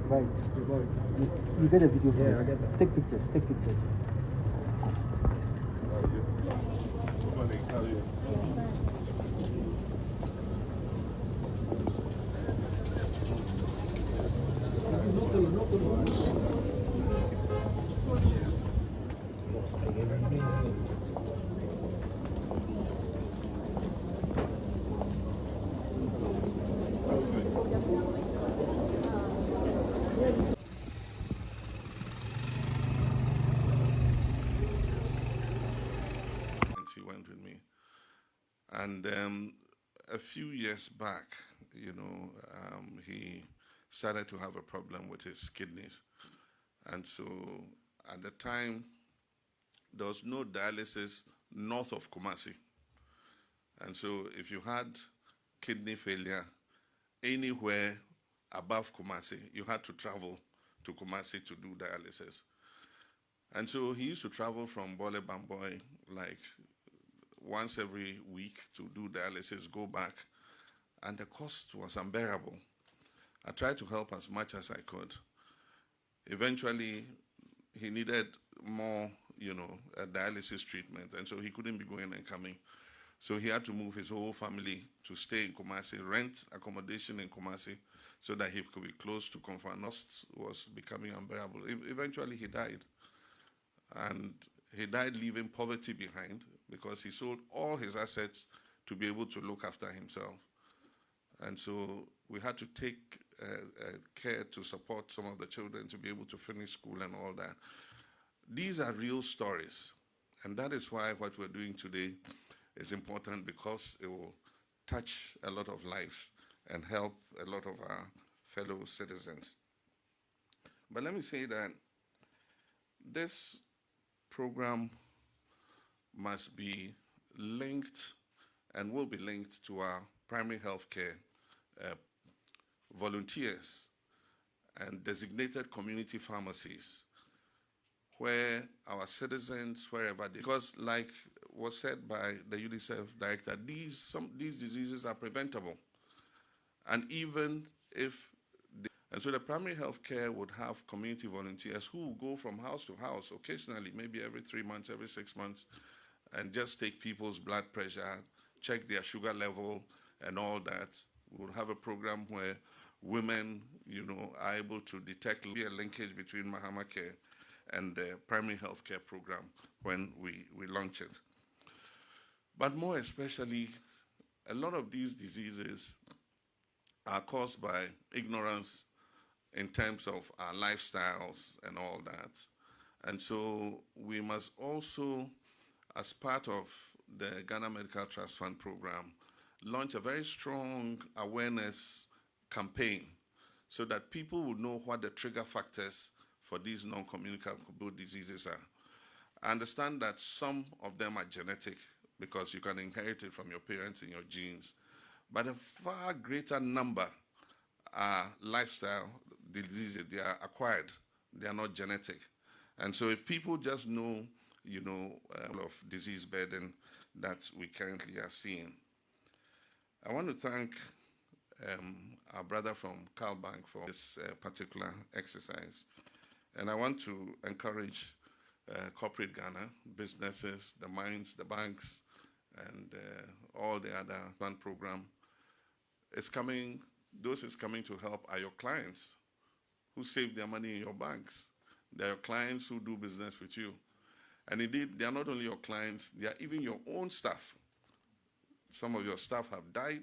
Right. You get a video for I get that. Take pictures. He went with me. And a few years back, he started to have a problem with his kidneys. And so at the time, there was no dialysis north of Kumasi. And so if you had kidney failure anywhere above Kumasi, you had to travel to Kumasi to do dialysis. And so he used to travel from Bole Bamboy like once every week to do dialysis, go back, and the cost was unbearable. I tried to help as much as I could. Eventually, he needed more, dialysis treatment, and so he couldn't be going and coming. So he had to move his whole family to stay in Kumasi, rent accommodation in Kumasi, so that he could be close to comfort. Cost was becoming unbearable. Eventually, he died. And he died leaving poverty behind because he sold all his assets to be able to look after himself. And so we had to take care to support some of the children to be able to finish school and all that. These are real stories. And that is why what we're doing today is important, because it will touch a lot of lives and help a lot of our fellow citizens. But let me say that this program must be linked and will be linked to our primary health care volunteers and designated community pharmacies, where our citizens, wherever they, because like was said by the UNICEF director, these diseases are preventable. And even if and so the primary health care would have community volunteers who will go from house to house occasionally, maybe every 3 months, every 6 months, and just take people's blood pressure, check their sugar level and all that. We'll have a program where women, are able to detect a linkage between Mahama Care and the primary health care program when we launch it. But more especially, a lot of these diseases are caused by ignorance in terms of our lifestyles and all that. And so we must also, as part of the Ghana Medical Trust Fund program, launch a very strong awareness campaign so that people will know what the trigger factors for these non-communicable diseases are. I understand that some of them are genetic because you can inherit it from your parents and your genes, but a far greater number are lifestyle diseases. They are acquired. They are not genetic. And so if people just know, of disease burden that we currently are seeing. I want to thank our brother from CalBank for this particular exercise. And I want to encourage corporate Ghana, businesses, the mines, the banks, and all the other fund program. Those is coming to help are your clients who save their money in your banks. They are your clients who do business with you. And indeed, they are not only your clients, they are even your own staff. Some of your staff have died,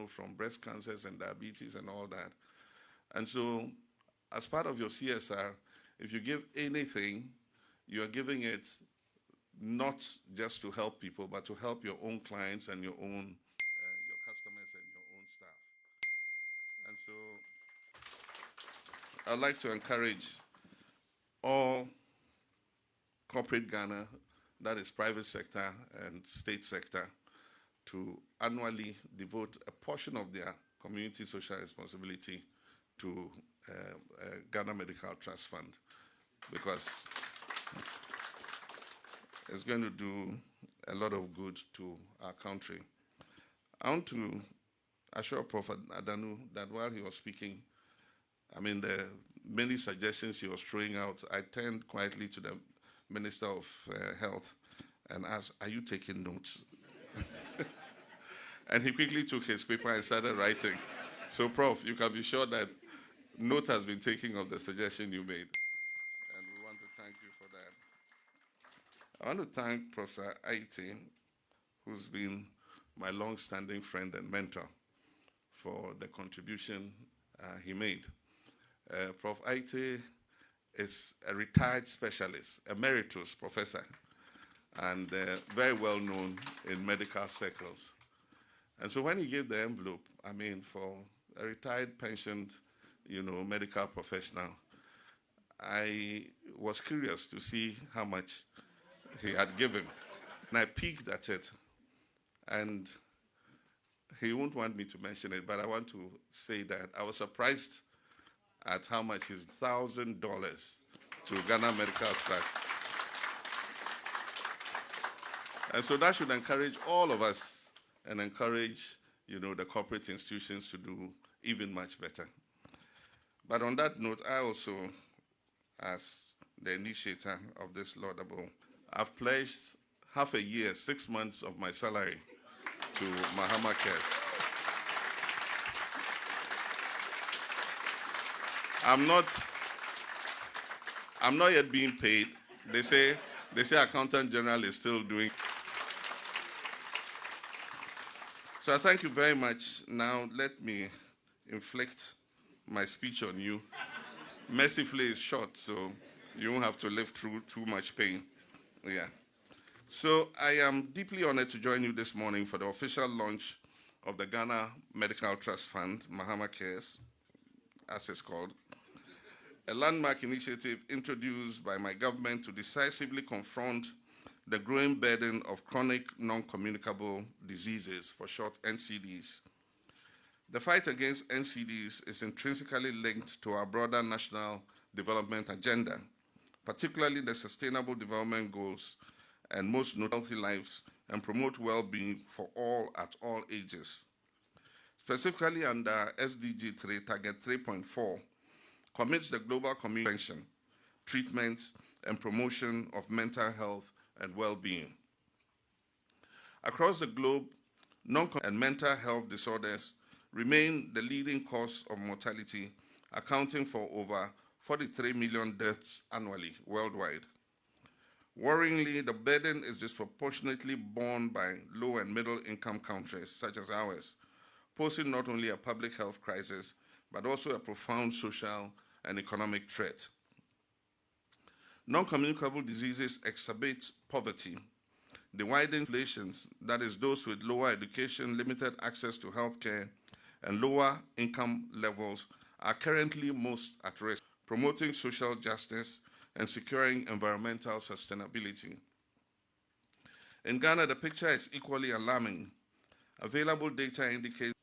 from breast cancers and diabetes and all that. And so, as part of your CSR, if you give anything, you are giving it not just to help people, but to help your own clients and your own, your customers and your own staff. And so, I'd like to encourage all corporate Ghana, that is private sector and state sector, to annually devote a portion of their community social responsibility to Ghana Medical Trust Fund, because it's going to do a lot of good to our country. I want to assure Prof. Adanu that while he was speaking, the many suggestions he was throwing out, I turned quietly to the Minister of Health and asked, "Are you taking notes?" And he quickly took his paper and started writing. So, Prof, you can be sure that note has been taken of the suggestion you made. And we want to thank you for that. I want to thank Professor Aite, who's been my long-standing friend and mentor, for the contribution he made. Prof. Aite is a retired specialist, emeritus professor, and very well known in medical circles. And so when he gave the envelope, for a retired pensioned, medical professional, I was curious to see how much he had given. And I peeked at it. And he won't want me to mention it, but I want to say that I was surprised at how much is $1,000 to Ghana Medical Trust. And so that should encourage all of us and encourage, the corporate institutions to do even much better. But on that note, I also, as the initiator of this laudable, I've pledged half a year, 6 months of my salary to Mahama Cares. I'm not yet being paid. They say Accountant General is still doing. So I thank you very much. Now let me inflict my speech on you. Mercifully, it's short, so you won't have to live through too much pain. Yeah. So I am deeply honored to join you this morning for the official launch of the Ghana Medical Trust Fund, Mahama Cares, as it's called, a landmark initiative introduced by my government to decisively confront the growing burden of chronic non-communicable diseases, for short NCDs. The fight against NCDs is intrinsically linked to our broader national development agenda, particularly the Sustainable Development Goals and most healthy lives, and promote well-being for all at all ages. Specifically under SDG 3, Target 3.4, commits the global community prevention, treatment, and promotion of mental health and well-being. Across the globe, and mental health disorders remain the leading cause of mortality, accounting for over 43 million deaths annually worldwide. Worryingly, the burden is disproportionately borne by low and middle income countries such as ours, posing not only a public health crisis, but also a profound social and economic threat. Non-communicable diseases exacerbate poverty. The widened populations, that is those with lower education, limited access to healthcare, and lower income levels, are currently most at risk, promoting social justice and securing environmental sustainability. In Ghana, the picture is equally alarming. Available data indicates,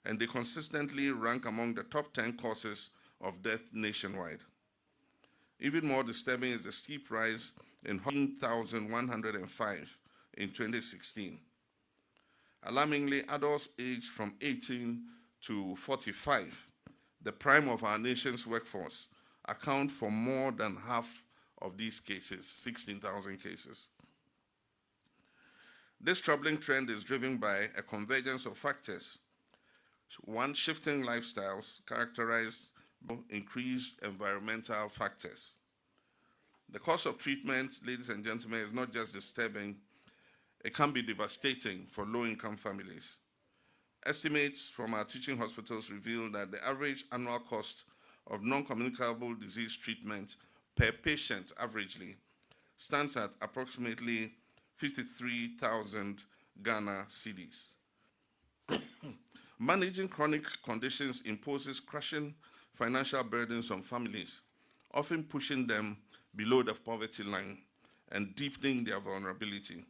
and they consistently rank among the top 10 causes of death nationwide. Even more disturbing is the steep rise in 1,105 in 2016. Alarmingly, adults aged from 18 to 45, the prime of our nation's workforce, account for more than half of these cases, 16,000 cases. This troubling trend is driven by a convergence of factors. One, shifting lifestyles characterized by increased environmental factors. The cost of treatment, ladies and gentlemen, is not just disturbing, it can be devastating for low-income families. Estimates from our teaching hospitals reveal that the average annual cost of non-communicable disease treatment per patient averagely stands at approximately 53,000 Ghana cedis. Managing chronic conditions imposes crushing financial burdens on families, often pushing them below the poverty line and deepening their vulnerability.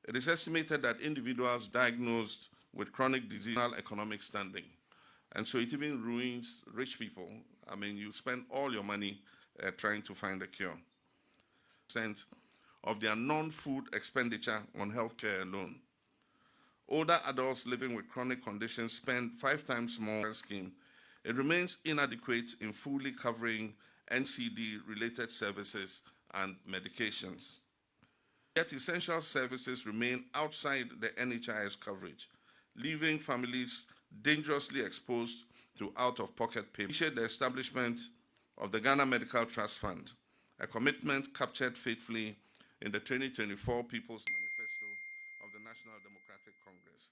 It is estimated that individuals diagnosed with chronic disease have economic standing, and so it even ruins rich people. I mean, you spend all your money trying to find a cure. % of their non-food expenditure on healthcare alone. Older adults living with chronic conditions spend 5 times more scheme. It remains inadequate in fully covering NCD-related services and medications. Yet essential services remain outside the NHIS coverage, leaving families dangerously exposed to out-of-pocket payments. The establishment of the Ghana Medical Trust Fund, a commitment captured faithfully in the 2024 People's Manifesto of the National Democratic Congress.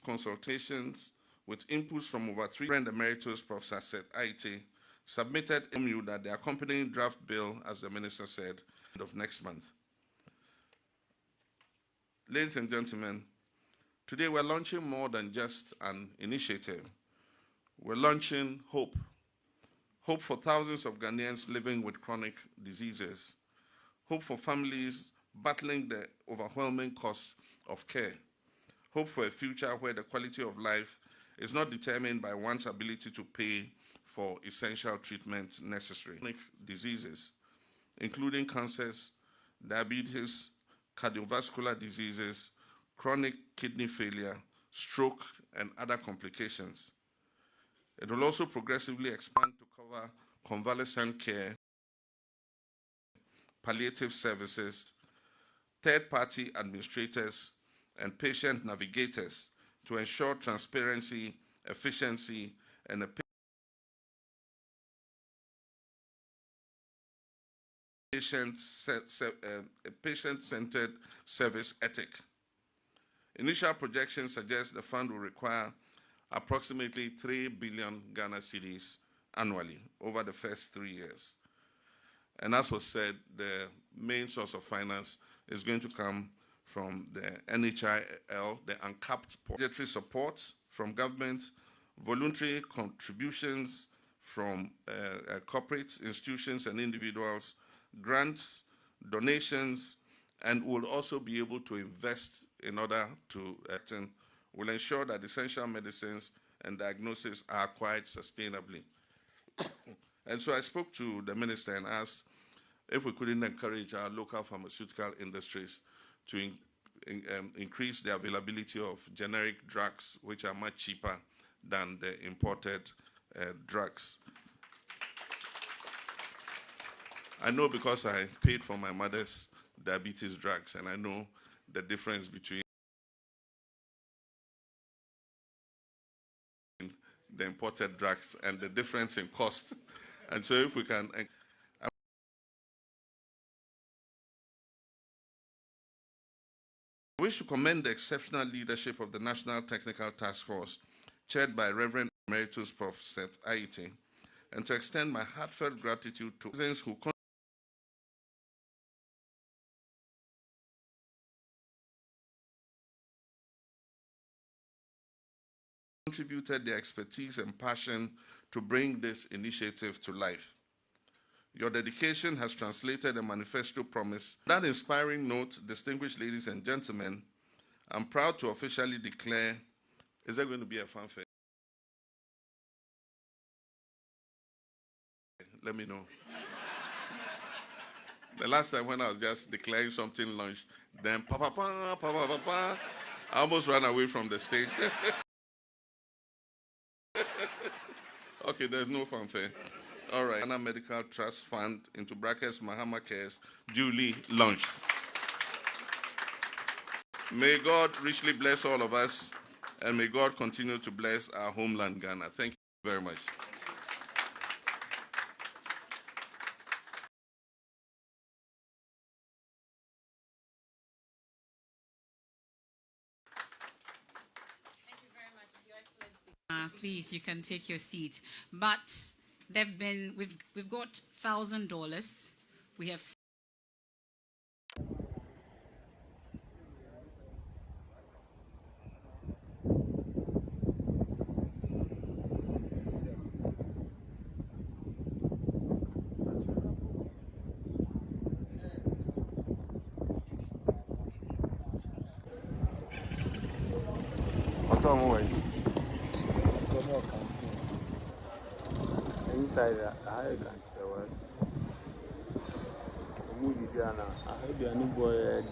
Consultations with inputs from over 3 Friend Emeritus Professor Seth Aite submitted MU that the accompanying draft bill, as the minister said, end of next month. Ladies and gentlemen, today we're launching more than just an initiative. We're launching hope. Hope for thousands of Ghanaians living with chronic diseases. Hope for families battling the overwhelming costs of care. Hope for a future where the quality of life is not determined by one's ability to pay for essential treatment necessary. Chronic diseases, including cancers, diabetes, cardiovascular diseases, chronic kidney failure, stroke, and other complications. It will also progressively expand to cover convalescent care, palliative services, third-party administrators, and patient navigators to ensure transparency, efficiency, and a patient-centered service ethic. Initial projections suggest the fund will require approximately 3 billion Ghana cedis annually over the first 3 years. And as was said, the main source of finance is going to come from the NHIL, the uncapped budgetary support from government, voluntary contributions from corporate institutions and individuals, grants, donations, and will also be able to invest in order to will ensure that essential medicines and diagnoses are acquired sustainably. And so I spoke to the minister and asked if we couldn't encourage our local pharmaceutical industries to increase the availability of generic drugs, which are much cheaper than the imported drugs. I know because I paid for my mother's diabetes drugs, and I know the difference between the imported drugs and the difference in cost. And so if we can... I wish to commend the exceptional leadership of the National Technical Task Force, chaired by Reverend Emeritus Prof. Seth Aite, and to extend my heartfelt gratitude to citizens who contributed their expertise and passion to bring this initiative to life. Your dedication has translated a manifesto promise. On that inspiring note, distinguished ladies and gentlemen, I'm proud to officially declare, is there going to be a fanfare? Let me know. The last time when I was just declaring something launched, then I almost ran away from the stage. Okay, there's no fanfare. All right, Ghana Medical Trust Fund, into brackets, Mahama Cares, duly launched. May God richly bless all of us, and may God continue to bless our homeland, Ghana. Thank you very much. Thank you very much, Your Excellency. Please, you can take your seat. But we've got $1,000. We have inside the island there was a movie, I heard the new boy.